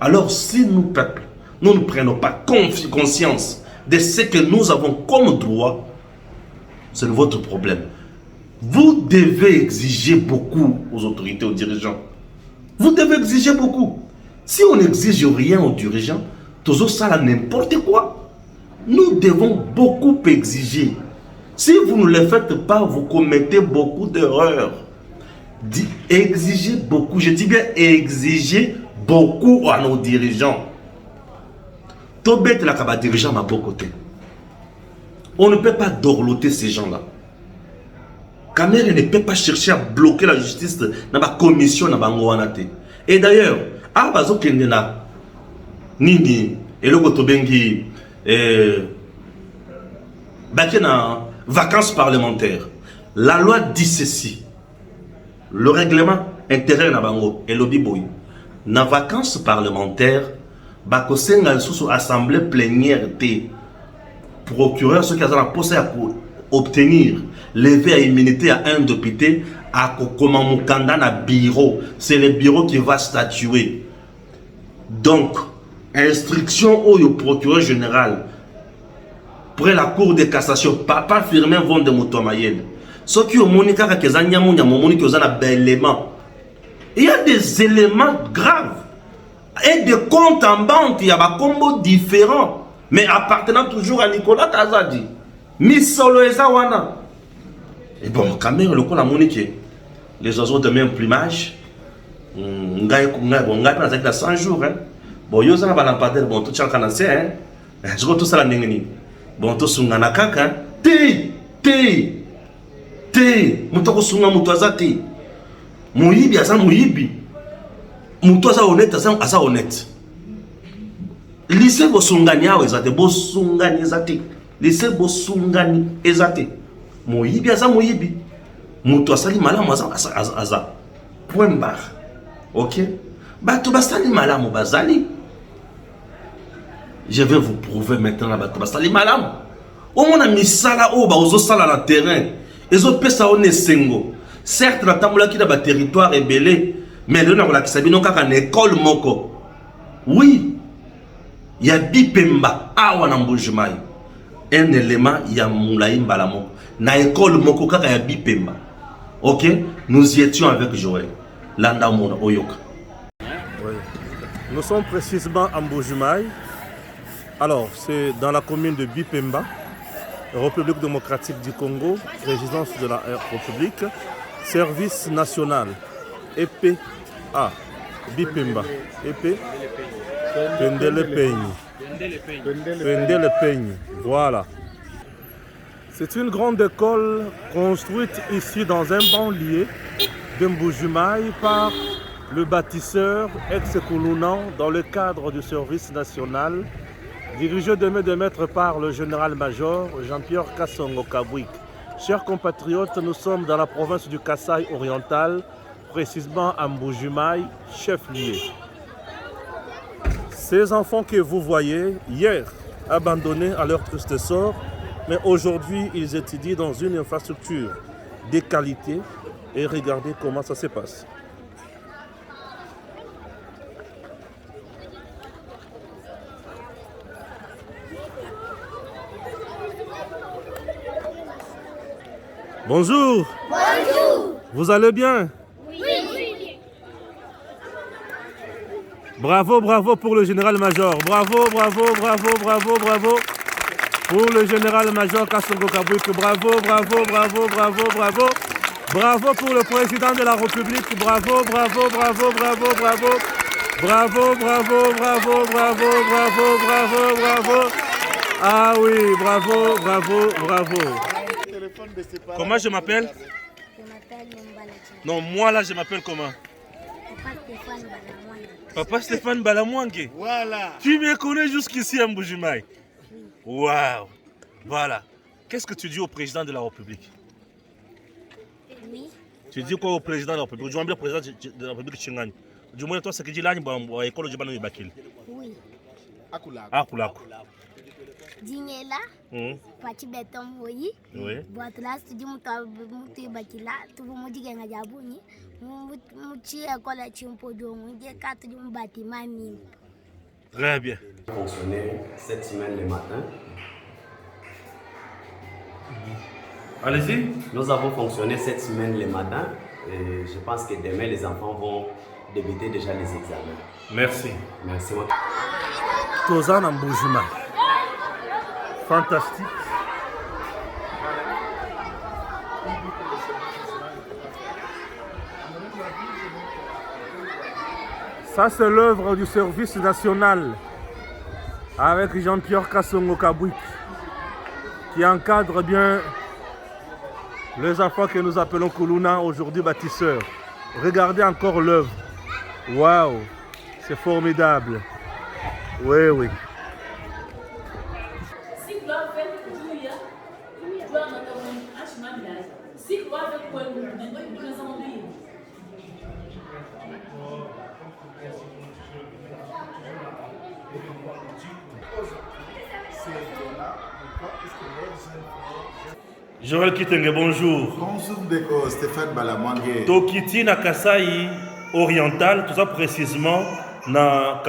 Alors si nous, peuple, nous ne prenons pas conscience de ce que nous avons comme droit, c'est votre problème. Vous devez exiger beaucoup aux autorités, aux dirigeants. Vous devez exiger beaucoup. Si on n'exige rien aux dirigeants, toujours ça là n'importe quoi. Nous devons beaucoup exiger. Si vous ne le faites pas, vous commettez beaucoup d'erreurs. Exigez beaucoup, je dis bien exiger beaucoup à nos dirigeants. Tobet la kaba dirigeant à beau côté. On ne peut pas dorloter ces gens-là. Kamere ne peut pas chercher à bloquer la justice dans la commission dans la. Et d'ailleurs, à bazo kendena nini eloko tobengi bakena vacances parlementaires. La loi dit ceci. Le règlement intérieur na bango elobi boy. Na vacances parlementaires bakosenga sous assemblée plénière té procureur ceux qui ont la possibilité pour obtenir lever à immunité à un député à comment mon candidat na bureau, c'est le bureau qui va statuer. Donc instruction au procureur général près la cour de cassation pas firmer vont de motomayel. Ce qui au monika ka kezanya munya momoni ki ozana d'éléments. Il y a des éléments graves et des comptes en banque, il y a des combos différents mais appartenant toujours à Nicolas Kazadi. Misolo ezawana. Et bon, quand même, le coup la monique, les oiseaux de même plumage, on a 100 jours. Bon, yo zana balampader, bon, tout chacun sait, hein. Je vois tout ça la nengeni. Bon, tout sungana kaka, mutoko sunga mutwazati. Muyibi asa muyibi. Mutwaza honnête asa honnête. Lycée bosungani awe zate, bosungani zate. Lycée bosungani ezate. Moyibi asa moyibi. Mutu asali malamu aza. Point barre. Ok? Bato basali malamu bazali. Je vais vous prouver maintenant la bato basali malamu. Au moins misala o ba ozo sala na terrain. Ezo pesa one sengo. Certes na tambola ki na ba territoire rebellé, mais le na ko la kisabino kaka na école moko. Oui. Il y a Bipemba awa na Mbujimai. Un élément il y a Moulaï Mbalamo. Na école moko kaka ya Bipemba. OK, nous y étions avec Joël. Landa Mona Oyoka. Oui. Nous sommes précisément à Mbujimai. Alors, c'est dans la commune de Bipemba, République démocratique du Congo, résidence de la République, service national, EPA, Bipemba, EP, Pendele Peigny. Voilà. C'est une grande école construite ici dans un banlieue de Mbujimai par le bâtisseur ex-Koulounan dans le cadre du service national, dirigé de main de maître par le général-major Jean-Pierre Kassongo Kabwik. Chers compatriotes, nous sommes dans la province du Kasaï oriental, précisément à Mbujimai, chef-lieu. Ces enfants que vous voyez, hier, abandonnés à leur triste sort, mais aujourd'hui, ils étudient dans une infrastructure de qualité et regardez comment ça se passe. Bonjour. Bonjour. Vous allez bien? Oui. Bravo, bravo pour le général-major. Bravo, bravo, bravo, bravo, bravo pour le général-major Kassongo Kabwik. Bravo, bravo, bravo, bravo, bravo. Bravo pour le président de la République. Bravo, bravo, bravo, bravo, bravo. Bravo, bravo, bravo, bravo, bravo, bravo, bravo. Ah oui, bravo, bravo, bravo. Comment je m'appelle? Je m'appelle Mbala. Non, moi là, je m'appelle comment? Papa Stéphane Balamwanga. Papa Stéphane Balamwanga. Voilà. Tu me connais jusqu'ici à Mbujimaï? Waouh. Voilà. Qu'est-ce que tu dis au président de la République? Oui. Tu dis quoi au président de la République? Je veux dire président de la République Chingani. Du moins, toi, c'est que tu dis là, il école de Jibano Bakil. Oui. Akulaku. Dingela. Pati beton moyi. Oui. Boatla studi mutu bakila. Tuvu mujiga ngajabuni. Muchi école chimpodo. Mujiga katu du bâtiment mine. Très bien. Fonctionner cette semaine le matin. Allez-y. Nous avons fonctionné cette semaine le matin et je pense que demain les enfants vont débuter déjà les examens. Merci. Merci. Tozan Mbujimaï. Fantastique. Ça, c'est l'œuvre du service national avec Jean-Pierre Kassongo Kabwik qui encadre bien les enfants que nous appelons Kuluna, aujourd'hui bâtisseurs. Regardez encore l'œuvre. Waouh, c'est formidable. Oui, oui. Joël Kitenge, bonjour. Bonjour Deko, Stéphane Balamwanga. Tokiti na Kasai oriental, tout ça précisément na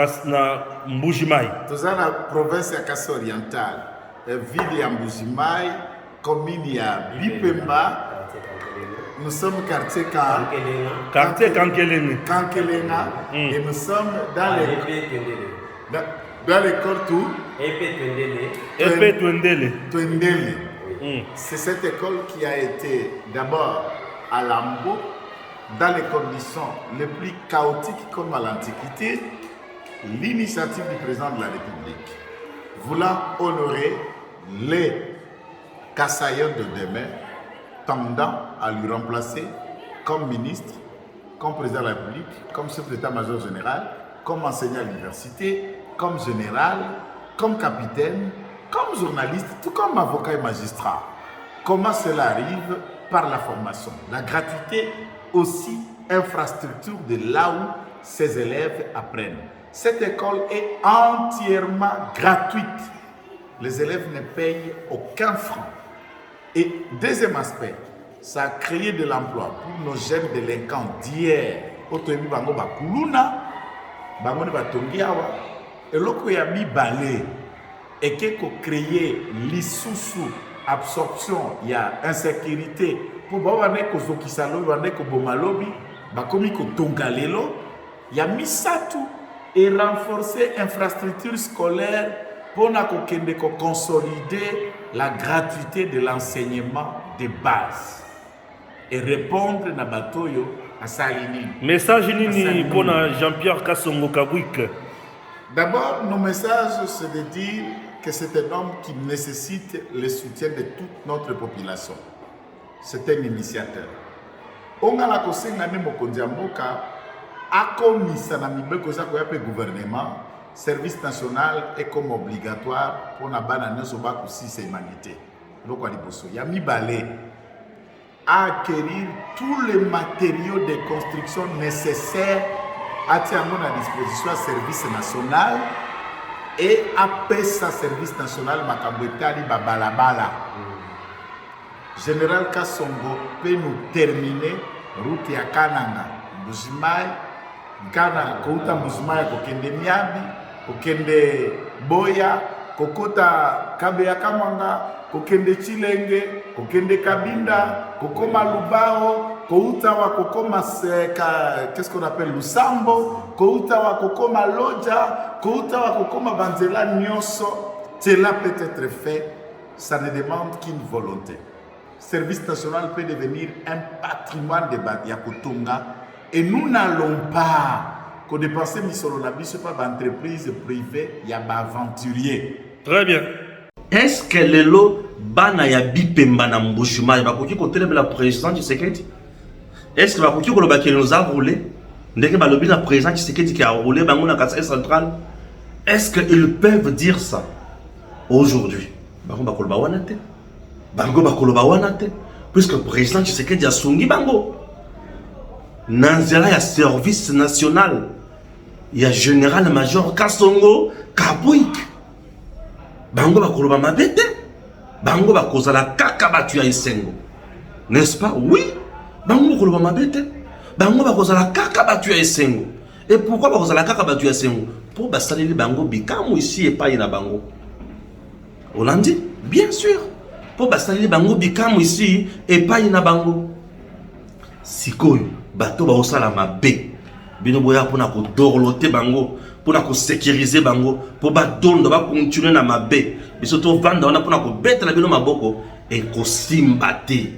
Mbujimaï. Tout ça na province ya Kasai oriental, ville ya Mbujimaï, commune ya Bipemba. Nous sommes quartier Kankelenga et nous sommes dans l'école tout. Épée Twendele. C'est cette école qui a été d'abord à Lambo, dans les conditions les plus chaotiques comme à l'Antiquité, l'initiative du président de la République, voulant honorer les Kassaïens de demain, tendant à lui remplacer comme ministre, comme président de la République, comme chef d'état-major général, comme enseignant à l'université, comme général, comme capitaine, comme journaliste, tout comme avocat et magistrat. Comment cela arrive? Par la formation. La gratuité aussi, infrastructure de là où ces élèves apprennent. Cette école est entièrement gratuite. Les élèves ne payent aucun franc. Et deuxième aspect, ça a créé de l'emploi pour nos jeunes délinquants d'hier. Otoyebi bango bakuluna, bango ne batongiawa, et loko ya mi balé. Et qu'il faut créer l'issoussou, absorption, il y a insécurité. Pour voir que Zokisalo, que Bomalobi, bakomi ko Tongalelo, il y a mis ça tout et renforcer l'infrastructure scolaire pour consolider la gratuité de l'enseignement de base et répondre na batoyo à Salini. Message nini pour Jean-Pierre Kassongo Kabwik. D'abord, nos messages, c'est de dire que c'est un homme qui nécessite le soutien de toute notre population. C'est un initiateur. On a la kosengane mokonzi mboka akomisa na mibeko za koyape gouvernement, service national est comme obligatoire pour na bana nyoso ba kusisa humanité. Loko liboso ya mibale acquérir tous les matériaux de construction nécessaires à tirer à disposition à service national et après sa service national Makambwetali Babalabala. Général Kassongo peut nous terminer route ya Kananga, Mbujimai, Kananga, Kouta Mbujimai, Kokende Miabi, Kokende Boya, Kokota Kabeya Kamanga, Kokende Chilenge, Kokende Kabinda, Kokoma Lubao, Koutawa Kokoma qu'est-ce qu'on appelle Lusambo, Koutawa Kokoma Loja, Koutawa Kokoma Banzela Nyonso. Cela peut être fait, ça ne demande qu'une volonté. Le service national peut devenir un patrimoine de Yakutunga et nous n'allons pas que dépenser Misolonabi, ce n'est pas d'entreprise privée, il y a aventurier. Très bien. Est-ce que les lots bana ya bipemba na mbushuma ya bakoki ko télé la présidente du sécurité? Est-ce que bakoki ko lo bakeli nous a roulé? Ndenge balobi la présidente du sécurité qui a roulé bango na Kasai central? Est-ce qu'ils peuvent dire ça aujourd'hui? Bango bakolo ba wana te. Bango bakolo ba wana te. Puisque le président du sécurité a songi bango. Nanzela ya service national. Il y a général major Kassongo Kabouik. Bango bakoloba mabete. Bango bakozala kaka batu ya esengo. N'est-ce pas? Oui. Bango bakoloba mabete. Bango bakozala kaka batu ya esengo. Et pourquoi bakozala kaka batu ya esengo? Pour basaleli bango bikamu ici et pas ina bango. On l'a dit? Bien sûr. Pour basaleli bango bikamu ici et pas ina bango. Sikoyo bato ba osala mabe. Bino boya pona ko dorloter bango. Pour nous sécuriser bango, pour badondo ba continuer na mabe, mais surtout vendre on a pour nous mettre la bino maboko et ko simbate.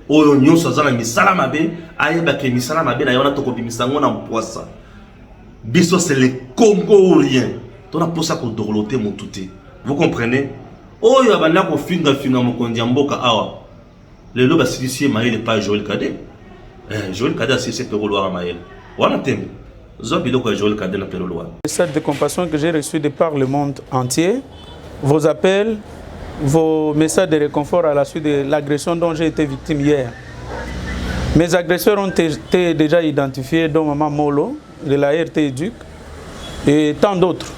Oyo nyonso za na misala mabe, ayeba ke misala mabe na yona to ko bimisango na mpoisa. Biso c'est le Congo ou rien. Tona posa ko dorloter motuté. Vous comprenez? Oyo abanda ko finga mokondi mboka awa. Le loba silicier maïle pas Joël Kadé. Joël Kadé c'est pour loir maïle. Wana tembe. Le message de compassion que j'ai reçu de par le monde entier, vos appels, vos messages de réconfort à la suite de l'agression dont j'ai été victime hier. Mes agresseurs ont été déjà identifiés, dont Maman Molo, de la RT Duc, et tant d'autres.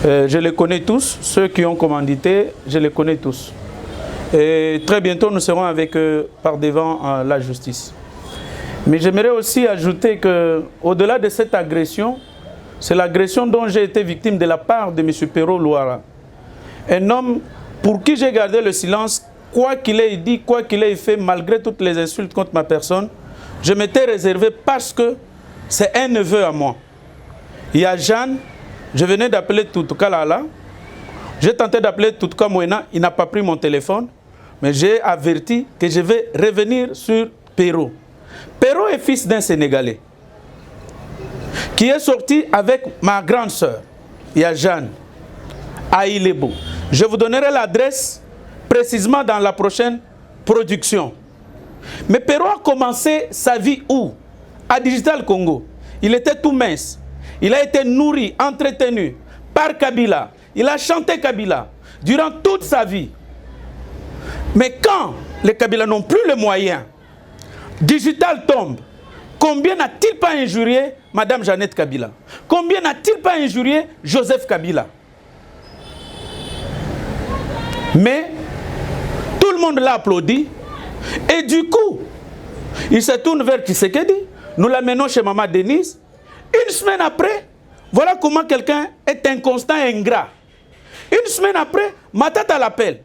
Je les connais tous, ceux qui ont commandité, je les connais tous. Et très bientôt, nous serons avec eux par devant la justice. Mais j'aimerais aussi ajouter qu'au-delà de cette agression, c'est l'agression dont j'ai été victime de la part de M. Perrault Louara. Un homme pour qui j'ai gardé le silence, quoi qu'il ait dit, quoi qu'il ait fait, malgré toutes les insultes contre ma personne, je m'étais réservé parce que c'est un neveu à moi. Il y a Jeanne, je venais d'appeler Toutka Lala, j'ai tenté d'appeler Toutka Moena, il n'a pas pris mon téléphone, mais j'ai averti que je vais revenir sur Perrault. Perrault est fils d'un Sénégalais qui est sorti avec ma grande sœur, il y a Jeanne, à Ilebo. Je vous donnerai l'adresse précisément dans la prochaine production. Mais Perrault a commencé sa vie où? À Digital Congo. Il était tout mince. Il a été nourri, entretenu par Kabila. Il a chanté Kabila durant toute sa vie. Mais quand les Kabila n'ont plus les moyens, Digital tombe. Combien n'a-t-il pas injurié Madame Jeannette Kabila? Combien n'a-t-il pas injurié Joseph Kabila? Mais tout le monde l'a applaudi. Et du coup, il se tourne vers Tshisekedi. Nous l'amenons chez Maman Denise. Une semaine après, voilà comment quelqu'un est inconstant et ingrat. Une semaine après, Matata l'appelle.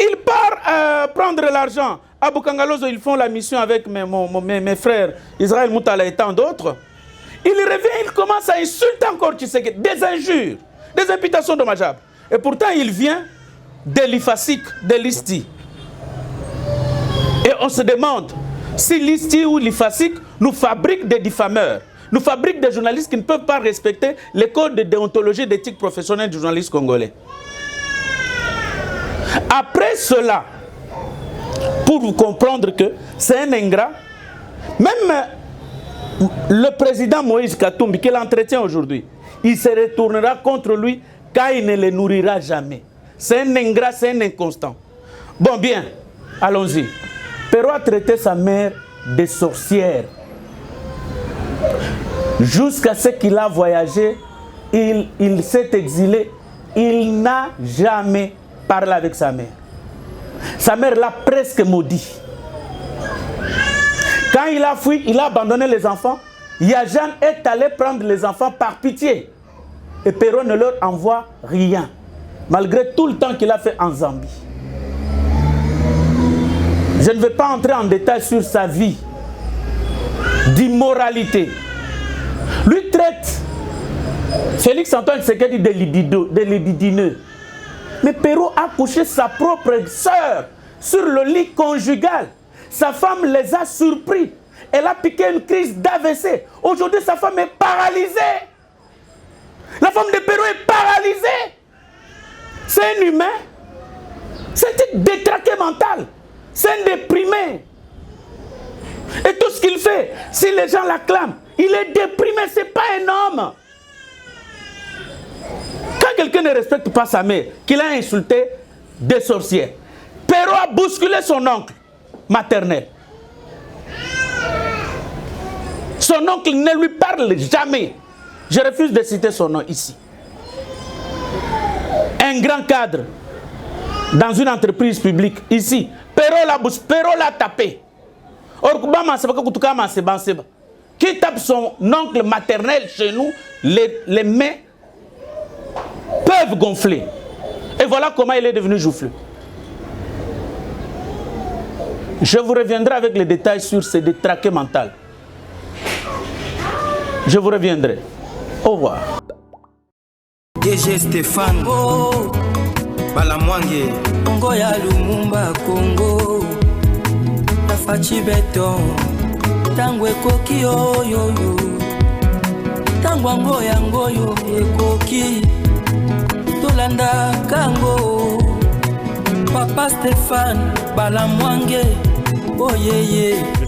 Il part prendre l'argent. À Bukangalozo, ils font la mission avec mes frères Israël Moutala et tant d'autres. Il revient, il commence à insulter encore Tshisekedi, des injures, des imputations dommageables. Et pourtant, il vient de l'IFASIC, de l'ISTI. Et on se demande si l'ISTI ou l'IFASIC nous fabriquent des diffameurs, nous fabriquent des journalistes qui ne peuvent pas respecter les codes de déontologie et d'éthique professionnelle du journaliste congolais. Après cela, pour vous comprendre que c'est un ingrat, même le président Moïse Katumbi, qui l'entretient aujourd'hui, il se retournera contre lui car il ne le nourrira jamais. C'est un ingrat, c'est un inconstant. Bon, bien, allons-y. Perrault a traité sa mère de sorcière jusqu'à ce qu'il a voyagé il s'est exilé, il n'a jamais parlé avec sa mère. Sa mère l'a presque maudit. Quand il a fui, il a abandonné les enfants. Yajan est allé prendre les enfants par pitié. Et Perrault ne leur envoie rien, malgré tout le temps qu'il a fait en Zambie. Je ne vais pas entrer en détail sur sa vie d'immoralité. Lui traite Félix Antoine Tshisekedi de libidineux. Mais Perrault a couché sa propre sœur sur le lit conjugal. Sa femme les a surpris. Elle a piqué une crise d'AVC. Aujourd'hui, sa femme est paralysée. La femme de Perrault est paralysée. C'est un humain. C'est un détraqué mental. C'est un déprimé. Et tout ce qu'il fait, si les gens l'acclament, il est déprimé, ce n'est pas un homme. Quand quelqu'un ne respecte pas sa mère, qu'il a insulté des sorcières, Perrault a bousculé son oncle maternel. Son oncle ne lui parle jamais. Je refuse de citer son nom ici. Un grand cadre dans une entreprise publique ici. Perrault l'a tapé. Qui tape son oncle maternel chez nous, les mains peuvent gonfler. Et voilà comment il est devenu joufflu. Je vous reviendrai avec les détails sur ces détraqués mentaux. Je vous reviendrai. Au revoir. DG Stéphane Balamwange Ngoya Lumumba Congo Tafachi Beton Tangwe Koki Oyo Tangwa Ngoya Ngoyo Ekoki Tolanda Kango Papa Stéphane Balamwange Oh yeah yeah.